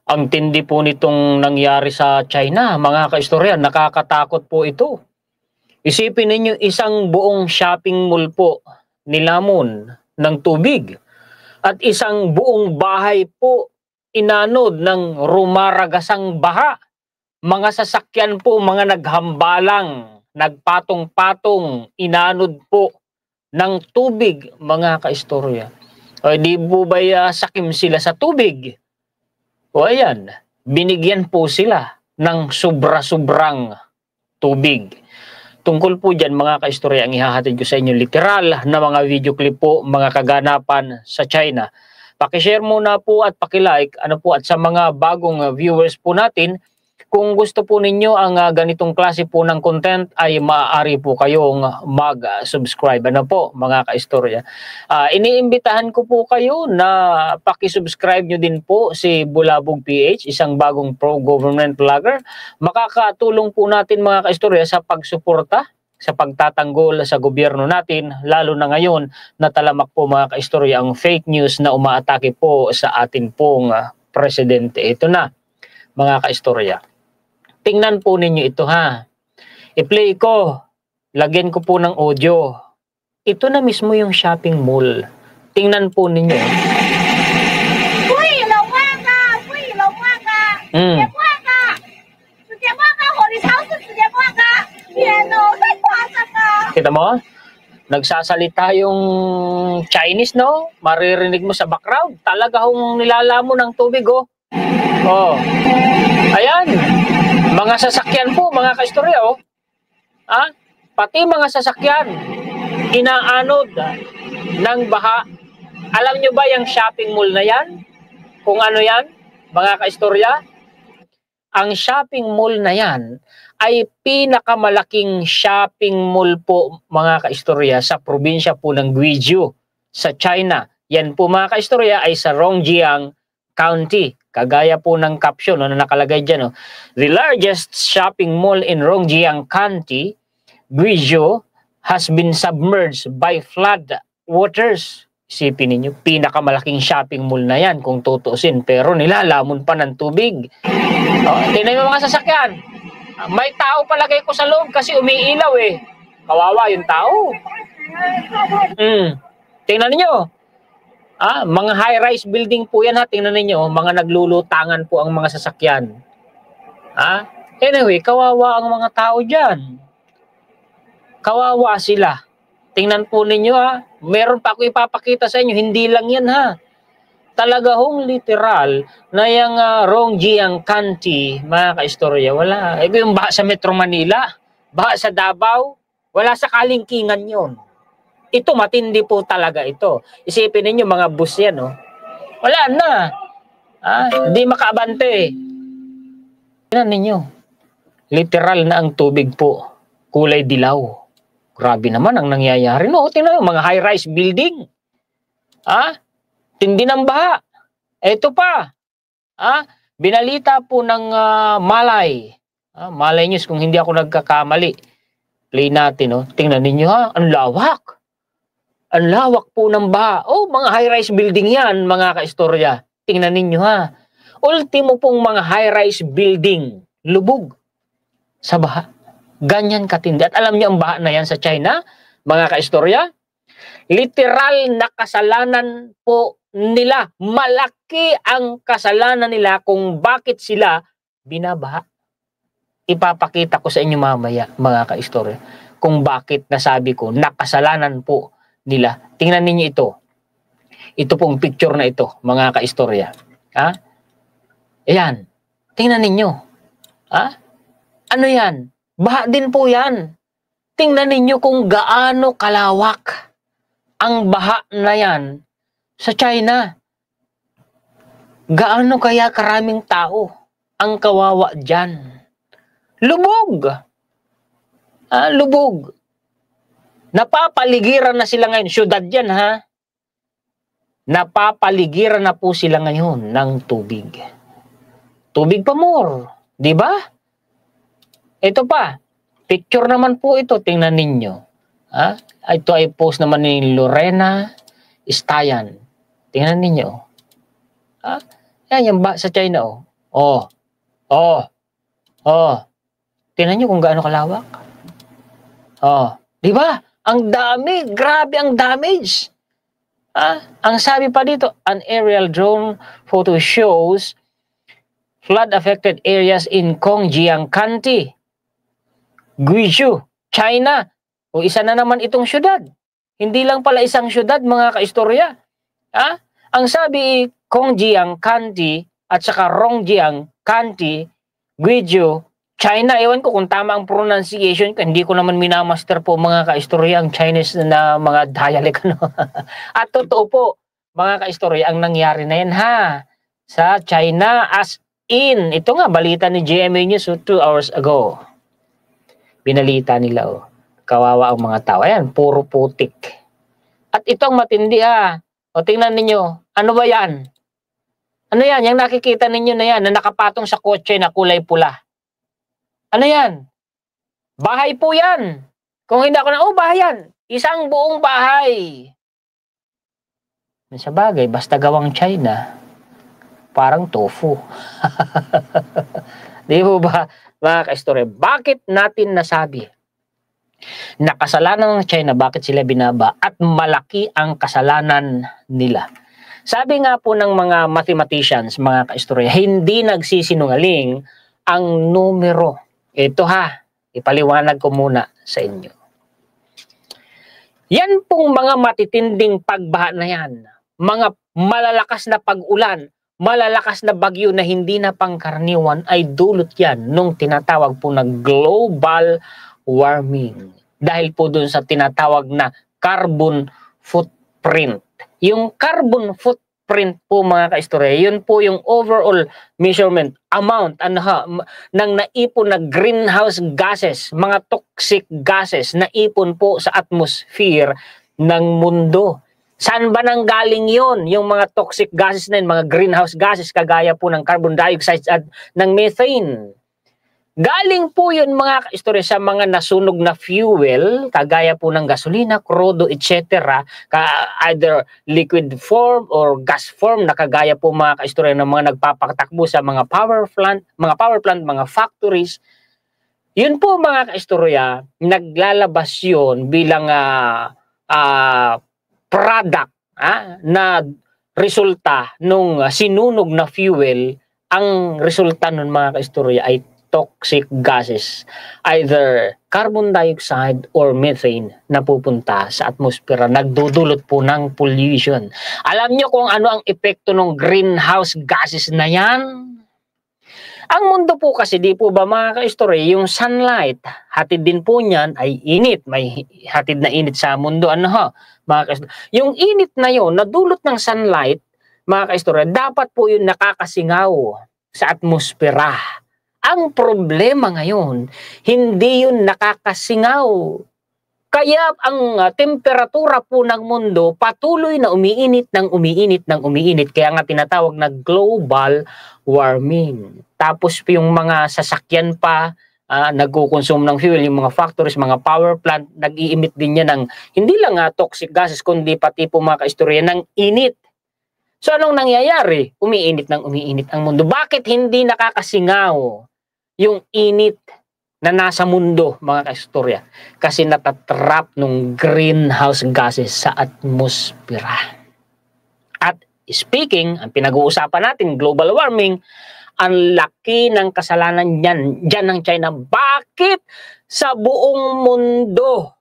Ang tindi po nitong nangyari sa China, mga kaistorya, nakakatakot po ito. Isipin ninyo isang buong shopping mall po nilamon ng tubig at isang buong bahay po inanod ng rumaragasang baha. Mga sasakyan po, mga naghambalang, nagpatong-patong, inanod po ng tubig, mga kaistorya. O di po ba sakim sila sa tubig? O ayan, binigyan po sila ng sobra-sobrang tubig. Tungkol po dyan mga kaistorya, ang ihahatid ko sa inyo literal na mga video clip po, mga kaganapan sa China. Pakishare muna po at pakilike at sa mga bagong viewers po natin, kung gusto po ninyo ang ganitong klase po ng content ay maaari po kayong mag-subscribe. Mga kaistorya. Iniimbitahan ko po kayo na pakisubscribe nyo din po si Bulabog PH, isang bagong pro-government vlogger. Makakatulong po natin mga kaistorya sa pagsuporta sa pagtatanggol sa gobyerno natin, lalo na ngayon na talamak po mga kaistorya ang fake news na umaatake po sa atin pong presidente. Ito na mga kaistorya. Tingnan po ninyo ito ha. I-play ko. Lagyan ko po ng audio. Ito na mismo yung shopping mall. Tingnan po ninyo. Kita mo? Nagsasalita yung Chinese, no? Maririnig mo sa background. Talaga hong nilalamo ng tubig, oh. Oh. Ayan. Mga sasakyan po, mga kaistorya, oh. Pati mga sasakyan, inaanod ng baha. Alam nyo ba yung shopping mall na yan? Kung ano yan, mga kaistorya? Ang shopping mall na yan ay pinakamalaking shopping mall po, mga kaistorya, sa probinsya po ng Guizhou, sa China. Yan po, mga kaistorya, ay sa Rongjiang County. Kagaya po ng caption na nakalagay dyan. The largest shopping mall in Rongjiang County, Guizhou, has been submerged by flood waters. Isipin ninyo, pinakamalaking shopping mall na yan kung tutusin, pero nilalamon pa ng tubig. Tingnan mo mga sasakyan. May tao palagay ko sa loob kasi umiilaw eh. Kawawa yung tao. Tingnan niyo. Mga high-rise building po yan ha. Tingnan niyo, mga naglulutangan po ang mga sasakyan. Anyway, kawawa ang mga tao dyan. Kawawa sila. Tingnan po ninyo ha. Meron pa ako ipapakita sa inyo. Hindi lang yan ha. Talaga hong literal na yung Rongjiang County, mga kaistorya, wala. Yung baha sa Metro Manila, baha sa Davao, wala sa kalingkingan yon. Ito, matindi po talaga ito. Isipin ninyo, mga bus yan, oh. Wala na. Hindi makaabante. Tingnan ninyo. Literal na ang tubig po. Kulay dilaw. Grabe naman ang nangyayari, no? Tingnan mo, mga high-rise building. Tindi ng baha. Ito pa. Binalita po ng Malay. Malay News, kung hindi ako nagkakamali. Play natin, no? Tingnan ninyo, ha? Ang lawak. Ang lawak po ng baha. Mga high-rise building yan, mga kaistorya. Tingnan ninyo ha. Ultimo pong mga high-rise building, lubog sa baha. Ganyan katindi. At alam niyo ang baha na yan sa China, mga kaistorya? Literal na kasalanan po nila. Malaki ang kasalanan nila kung bakit sila binabaha. Ipapakita ko sa inyo mamaya, mga kaistorya, kung bakit nasabi ko nakasalanan po nila. Tingnan ninyo ito. Ito pong picture na ito, mga kaistorya. Ayan. Tingnan ninyo. Ano yan? Baha din po yan. Tingnan ninyo kung gaano kalawak ang baha na yan sa China. Gaano kaya karaming tao ang kawawa dyan? Lubog. Lubog. Napapaligiran na sila ngayon. Syudad yan ha. Napapaligiran na po sila ngayon ng tubig. Tubig pa more. Diba? Ito pa. Picture naman po ito. Tingnan ninyo. Ito ay post naman ni Lorena Istayan. Tingnan ninyo. Yan yung sa China. Oh, oh, oh. Tingnan nyo kung gaano kalawak. Oh, di ba? Ang dami, grabe ang damage. Ang sabi pa dito, an aerial drone photo shows flood-affected areas in Gongjiang County, Guizhou, China. O isa na naman itong syudad. Hindi lang pala isang syudad, mga kaistorya. Ang sabi, Gongjiang County at saka Rongjiang County, Guizhou, China. Ewan ko kung tama ang pronunciation ko. Hindi ko naman minamaster po, mga kaistorya, ang Chinese na mga dialect. Ano? At totoo po, mga kaistorya, ang nangyari na yan sa China, as in. Ito nga, balita ni GMA News 2 hours ago. Binalita nila, kawawa ang mga tao. Ayan, puro putik. At itong matindi O tingnan ninyo, ano ba yan? Ano yan? Yung nakikita ninyo na yan, na nakapatong sa kotse na kulay pula. Ano yan? Bahay po yan. Kung hindi ako bahay yan. Isang buong bahay. Sa bagay, basta gawang China, parang tofu. Di ba ba, mga kaistorya? Bakit natin nasabi na kasalanan ng China, bakit sila binaba at malaki ang kasalanan nila? Sabi nga po ng mga mathematicians, mga kaistorya, hindi nagsisinungaling ang numero. Ito ipaliwanag ko muna sa inyo. Yan pong mga matitinding pagbaha na yan, mga malalakas na pag-ulan, malalakas na bagyo na hindi na pangkaraniwan, ay dulot yan nung tinatawag po na global warming. Dahil po dun sa tinatawag na carbon footprint. Yung carbon footprint po, mga kaistorya, yun po yung overall measurement amount ng naipon na greenhouse gases, mga toxic gases na ipon po sa atmosphere ng mundo. Saan ba nang galing yon? Yung mga toxic gases na yun, mga greenhouse gases kagaya po ng carbon dioxide at ng methane. Galing po yun, mga kaistorya, sa mga nasunog na fuel, kagaya po ng gasolina, krudo, etc. Either liquid form or gas form, na kagaya po, mga kaistorya, ng mga nagpapatakbo sa mga power plant, mga factories. Yun po, mga kaistorya, naglalabas yun bilang product na resulta nung sinunog na fuel. Ang resulta nun, mga kaistorya, ay toxic gases, either carbon dioxide or methane, na pupunta sa atmosphere, nagdudulot po ng pollution. Alam nyo kung ano ang epekto ng greenhouse gases na yan? Ang mundo po kasi, di po ba, mga kaistorya, yung sunlight, hatid din po niyan ay init. May hatid na init sa mundo. Mga kaistorya, yung init na yon, nadulot ng sunlight, mga kaistorya, dapat po yun nakakasingaw sa atmosphere. Ang problema ngayon, hindi yun nakakasingaw. Kaya ang temperatura po ng mundo patuloy na umiinit ng umiinit ng umiinit. Kaya nga tinatawag na global warming. Tapos yung mga sasakyan pa, nagkukonsume ng fuel, yung mga factories, mga power plant, nag-i-emit din yan ng hindi lang toxic gases, kundi pati po, mga kaistorya, ng init. So anong nangyayari? Umiinit ng umiinit ang mundo. Bakit hindi nakakasingaw yung init na nasa mundo, mga kaistorya? Kasi natatrap ng greenhouse gases sa atmosphere. At speaking, ang pinag-uusapan natin, global warming, ang laki ng kasalanan dyan ng China. Bakit sa buong mundo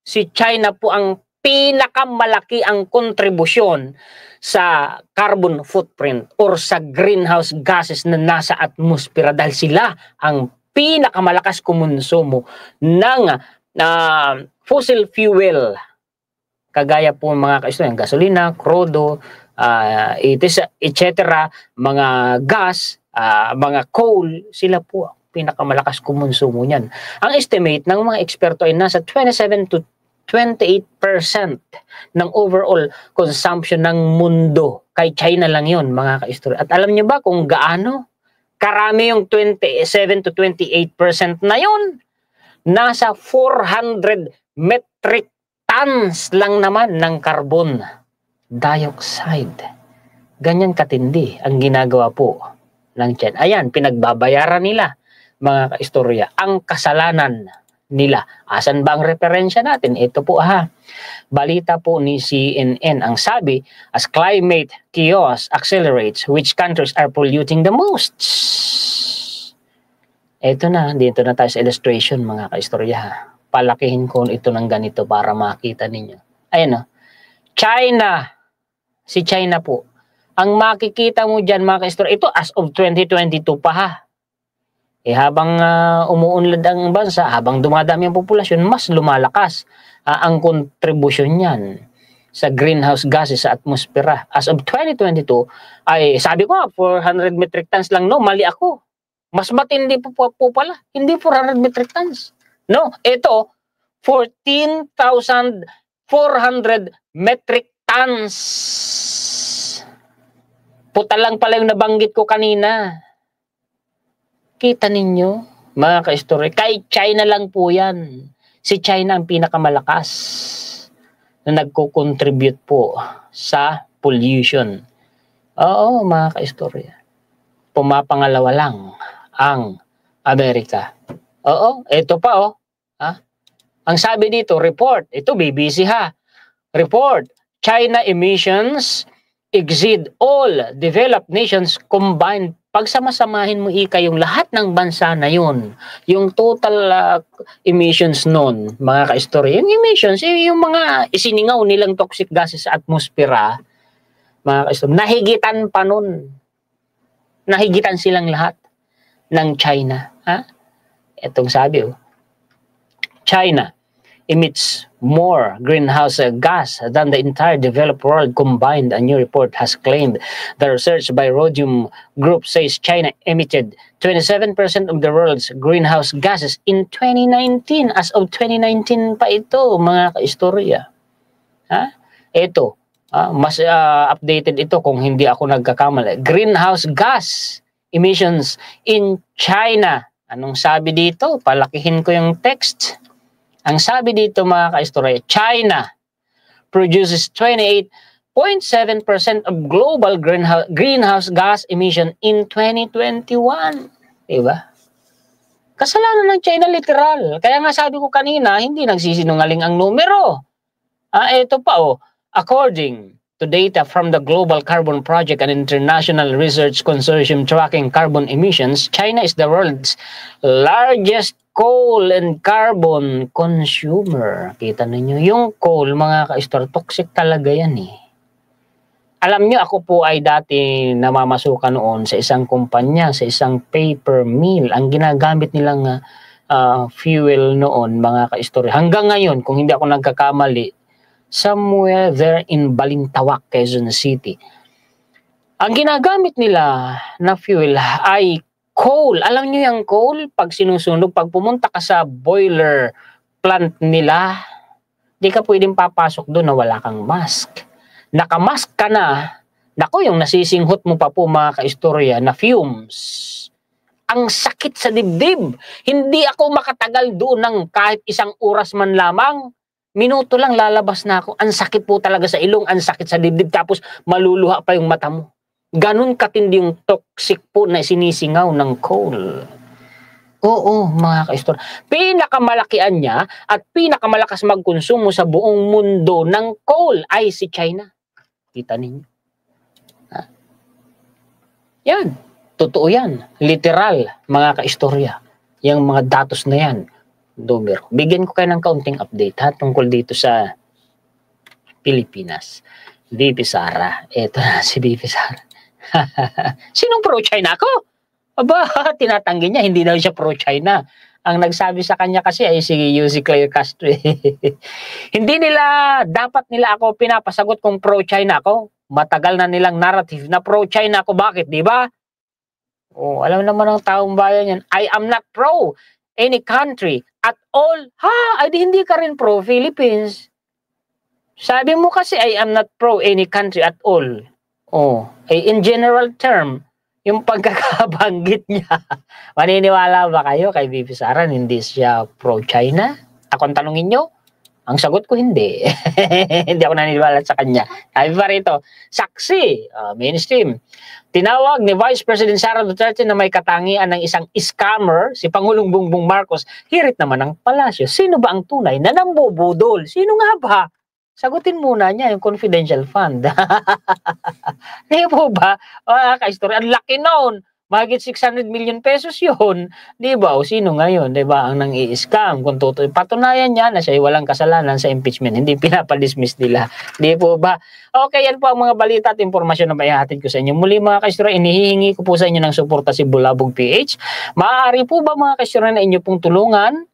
si China po ang pinakamalaki ang kontribusyon sa carbon footprint or sa greenhouse gases na nasa atmosphere? Dahil sila ang pinakamalakas kumonsumo ng fossil fuel, kagaya po, mga kaistorya, gasolina, krudo, etc., mga gas, mga coal. Sila po ang pinakamalakas kumonsumo niyan. Ang estimate ng mga eksperto ay nasa 27 to 28% ng overall consumption ng mundo. Kay China lang yun, mga kaistorya. At alam niyo ba kung gaano karami yung 27 to 28% na yun? Nasa 400 metric tons lang naman ng carbon dioxide. Ganyan katindi ang ginagawa po ng China. Ayan, pinagbabayaran nila, mga kaistorya, ang kasalanan nila. Asan ba ang referensya natin? Ito po balita po ni CNN. Ang sabi, as climate chaos accelerates, which countries are polluting the most? Ito na, dito na tayo sa illustration, mga kaistorya. Palakihin ko ito ng ganito para makita ninyo. Ayan China. Si China po. Ang makikita mo dyan, mga kaistorya, ito as of 2022 pa habang umuunlad ang bansa, habang dumadami ang populasyon, mas lumalakas ang kontribusyon niyan sa greenhouse gases sa atmosfera. As of 2022, ay sabi ko 400 metric tons lang. No, mali ako. Mas matindi po pala. Hindi 400 metric tons. No, ito, 14,400 metric tons. Puta lang pala yung nabanggit ko kanina. Kita ninyo, mga kaistorya, kay China lang po yan. Si China ang pinakamalakas na nagko-contribute po sa pollution. Oo, mga kaistorya. Pumapangalawa lang ang Amerika. Oo, ito pa Ang sabi dito, report. Ito, BBC Report, China emissions exceed all developed nations combined. Pag sama-samahin mo yung lahat ng bansa na yun, yung total emissions nun, mga kaistorya, yung emissions, yung mga isiningaw nilang toxic gases sa atmosfera, mga kaistorya, nahigitan pa nun. Nahigitan silang lahat ng China. Itong sabi, China emits more greenhouse gas than the entire developed world combined, a new report has claimed. The research by Rhodium Group says China emitted 27% of the world's greenhouse gases in 2019. As of 2019 pa ito, mga kaistorya. Ito, mas updated ito kung hindi ako nagkakamali. Greenhouse gas emissions in China. Anong sabi dito? Palakihin ko yung text. Ang sabi dito, mga kaistorya, China produces 28.7% of global greenhouse gas emission in 2021. Diba? Kasalanan ng China literal. Kaya nga sabi ko kanina, hindi nagsisinungaling ang numero. Ito pa according to data from the Global Carbon Project, an international research consortium tracking carbon emissions, China is the world's largest coal and carbon consumer. Kita ninyo, yung coal, mga kaistor, toxic talaga yan Alam nyo, ako po ay dati namamasukan noon sa isang kumpanya, sa isang paper mill. Ang ginagamit nilang fuel noon, mga kaistor, hanggang ngayon, kung hindi ako nagkakamali, somewhere there in Balintawak, Quezon City. Ang ginagamit nila na fuel ay coal. Alam niyo yung coal, pag sinusunog, pag pumunta ka sa boiler plant nila, di ka pwedeng papasok doon na wala kang mask. Nakamask ka na, naku, yung nasisinghot mo pa po, mga kaistorya, na fumes. Ang sakit sa dibdib. Hindi ako makatagal doon ng kahit isang oras man lamang. Minuto lang lalabas na ako. Ang sakit po talaga sa ilong, ang sakit sa dibdib, tapos maluluha pa yung mata mo. Ganun katindi yung toxic po na sinisingaw ng coal. Oo, mga kaistorya. Pinakamalakian niya at pinakamalakas magkonsumo sa buong mundo ng coal ay si China. Kita ninyo. Yan. Totoo yan. Literal, mga kaistorya. Yung mga datos na yan. Numero. Bigyan ko kayo ng kaunting update tungkol dito sa Pilipinas. VP Sara. Ito na si VP Sara. Sinong pro-China ako? Aba, tinatanggi niya, hindi daw siya pro-China. Ang nagsabi sa kanya kasi ay si UC Claire Castro. Hindi dapat nila ako pinapasagot kung pro-China ako. Matagal na nilang narrative na pro-China ako. Bakit, di ba? Alam naman ng taong bayan yan. I am not pro any country at all. Ay hindi ka rin pro-Philippines. Sabi mo kasi I am not pro any country at all. In general term, yung pagkakabanggit niya, maniniwala ba kayo kay VP Sara hindi siya pro-China? Ako ang tanongin nyo? Ang sagot ko hindi. Hindi ako naniniwala sa kanya. Sabi pa rito, saksi, mainstream. Tinawag ni Vice President Sara Duterte na may katangian ng isang scammer, si Pangulong Bongbong Marcos, hirit naman ng palasyo. Sino ba ang tunay na nambubudol? Sino nga ba? Sagutin muna niya yung confidential fund. Di po ba? Ka-istorya, ang laki noon. Mahigit 600 million pesos yun. Di ba? O sino ngayon? Di ba? Ang nang-i-scam. Kung totoo, patunayan niya na siya walang kasalanan sa impeachment. Hindi pinapalismis nila. Di po ba? Okay, yan po ang mga balita at impormasyon na maihatid ko sa inyo. Muli mga kaistorya, inihihingi ko po sa inyo ng suporta si Bulabog PH. Maaari po ba mga kaistorya na inyo pong tulungan?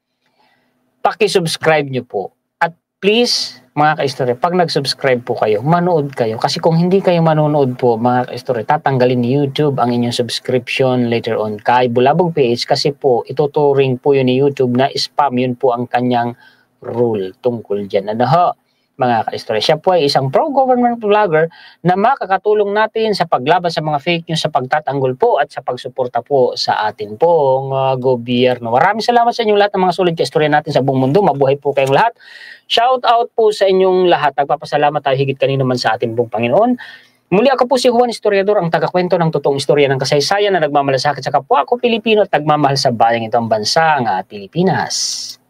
Paki-subscribe nyo po. At please, mga kaistorya, pag nag-subscribe po kayo, manood kayo. Kasi kung hindi kayo manonood po, mga kaistorya, tatanggalin ni YouTube ang inyong subscription later on kay Bulabog PH kasi po, ituturing po yun ni YouTube na spam, yun po ang kanyang rule tungkol dyan. Ano ho? Mga kaistorya, siya po ay isang pro-government vlogger na makakatulong natin sa paglaban sa mga fake news, sa pagtatanggol po at sa pagsuporta po sa atin pong gobyerno. Maraming salamat sa inyong lahat ng mga sulit kaistorya natin sa buong mundo. Mabuhay po kayong lahat. Shout out po sa inyong lahat. Nagpapasalamat tayo higit kanino man sa ating pong Panginoon. Muli ako po si Juan Historiador, ang tagakwento ng totoong istorya ng kasaysayan na nagmamalasakit sa kapwa ko Pilipino at nagmamahal sa bayang ito ang bansa, ang Pilipinas.